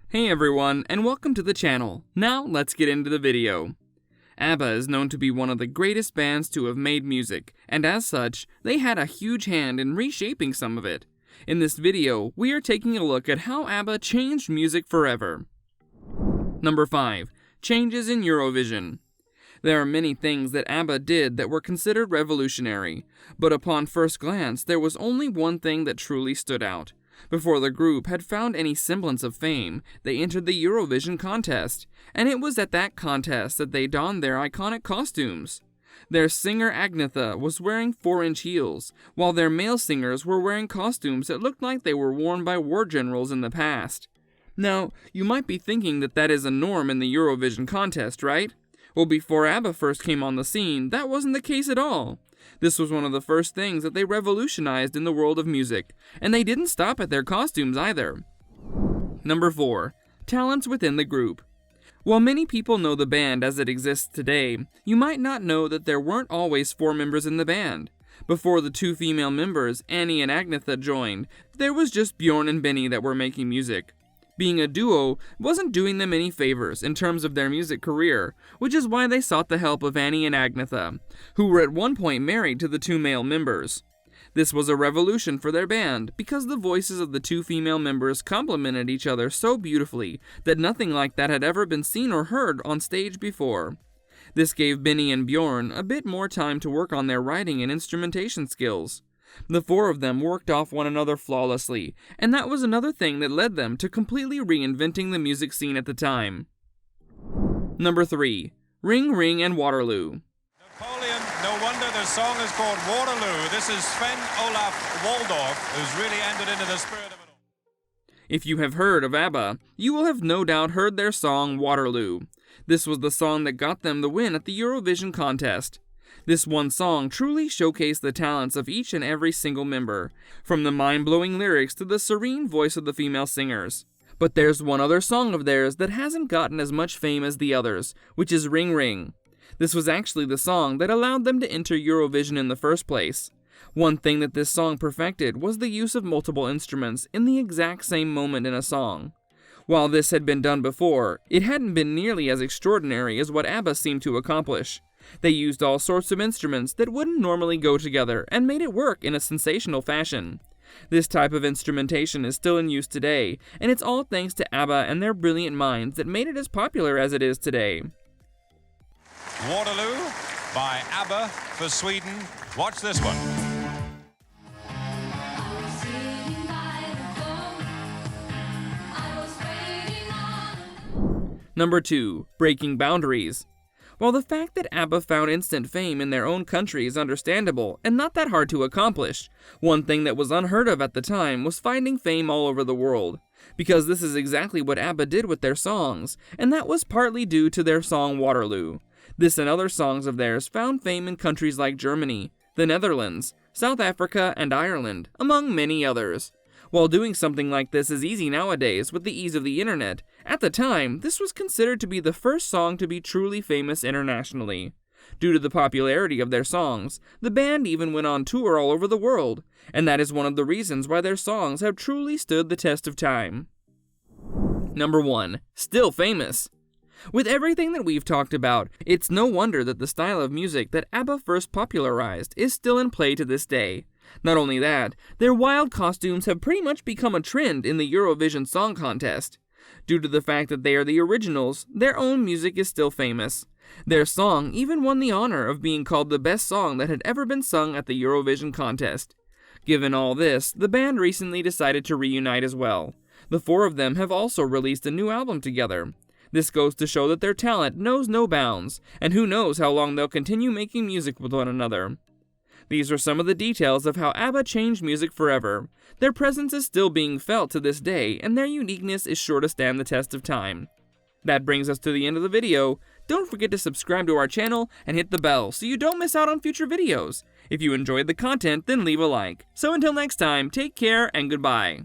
Hey everyone, and welcome to the channel. Now let's get into the video. ABBA is known to be one of the greatest bands to have made music, and as such, they had a huge hand in reshaping some of it. In this video, we are taking a look at how ABBA changed music forever. Number 5. Changes in Eurovision. There are many things that ABBA did that were considered revolutionary, but upon first glance, there was only one thing that truly stood out. Before the group had found any semblance of fame, they entered the Eurovision contest, and it was at that contest that they donned their iconic costumes. Their singer Agnetha was wearing 4-inch heels, while their male singers were wearing costumes that looked like they were worn by war generals in the past. Now, you might be thinking that that is a norm in the Eurovision contest, right? Well, before ABBA first came on the scene, that wasn't the case at all. This was one of the first things that they revolutionized in the world of music, and they didn't stop at their costumes either. Number 4. Talents within the group. While many people know the band as it exists today, you might not know that there weren't always 4 members in the band. Before the 2 female members, Annie and Agnetha, joined, there was just Bjorn and Benny that were making music. Being a duo wasn't doing them any favors in terms of their music career, which is why they sought the help of Annie and Agnetha, who were at one point married to the 2 male members. This was a revolution for their band because the voices of the 2 female members complemented each other so beautifully that nothing like that had ever been seen or heard on stage before. This gave Benny and Bjorn a bit more time to work on their writing and instrumentation skills. The 4 of them worked off one another flawlessly, and that was another thing that led them to completely reinventing the music scene at the time. Number 3. Ring Ring and Waterloo. Napoleon, no wonder the song is called Waterloo. This is Sven Olaf Waldorf, who's really entered into the spirit of it all. If you have heard of ABBA, you will have no doubt heard their song Waterloo. This was the song that got them the win at the Eurovision contest. This one song truly showcased the talents of each and every single member, from the mind-blowing lyrics to the serene voice of the female singers. But there's one other song of theirs that hasn't gotten as much fame as the others, which is Ring Ring. This was actually the song that allowed them to enter Eurovision in the first place. One thing that this song perfected was the use of multiple instruments in the exact same moment in a song. While this had been done before, it hadn't been nearly as extraordinary as what ABBA seemed to accomplish. They used all sorts of instruments that wouldn't normally go together and made it work in a sensational fashion. This type of instrumentation is still in use today, and it's all thanks to ABBA and their brilliant minds that made it as popular as it is today. Waterloo by ABBA for Sweden. Watch this one. Number 2. Breaking Boundaries. While the fact that ABBA found instant fame in their own country is understandable and not that hard to accomplish, one thing that was unheard of at the time was finding fame all over the world. Because this is exactly what ABBA did with their songs, and that was partly due to their song Waterloo. This and other songs of theirs found fame in countries like Germany, the Netherlands, South Africa, and Ireland, among many others. While doing something like this is easy nowadays with the ease of the internet, at the time, this was considered to be the first song to be truly famous internationally. Due to the popularity of their songs, the band even went on tour all over the world, and that is one of the reasons why their songs have truly stood the test of time. Number 1. Still famous. With everything that we've talked about, it's no wonder that the style of music that ABBA first popularized is still in play to this day. Not only that, their wild costumes have pretty much become a trend in the Eurovision Song Contest. Due to the fact that they are the originals, their own music is still famous. Their song even won the honor of being called the best song that had ever been sung at the Eurovision contest. Given all this, the band recently decided to reunite as well. The 4 of them have also released a new album together. This goes to show that their talent knows no bounds, and who knows how long they'll continue making music with one another. These are some of the details of how ABBA changed music forever. Their presence is still being felt to this day, and their uniqueness is sure to stand the test of time. That brings us to the end of the video. Don't forget to subscribe to our channel and hit the bell so you don't miss out on future videos. If you enjoyed the content, then leave a like. So until next time, take care and goodbye.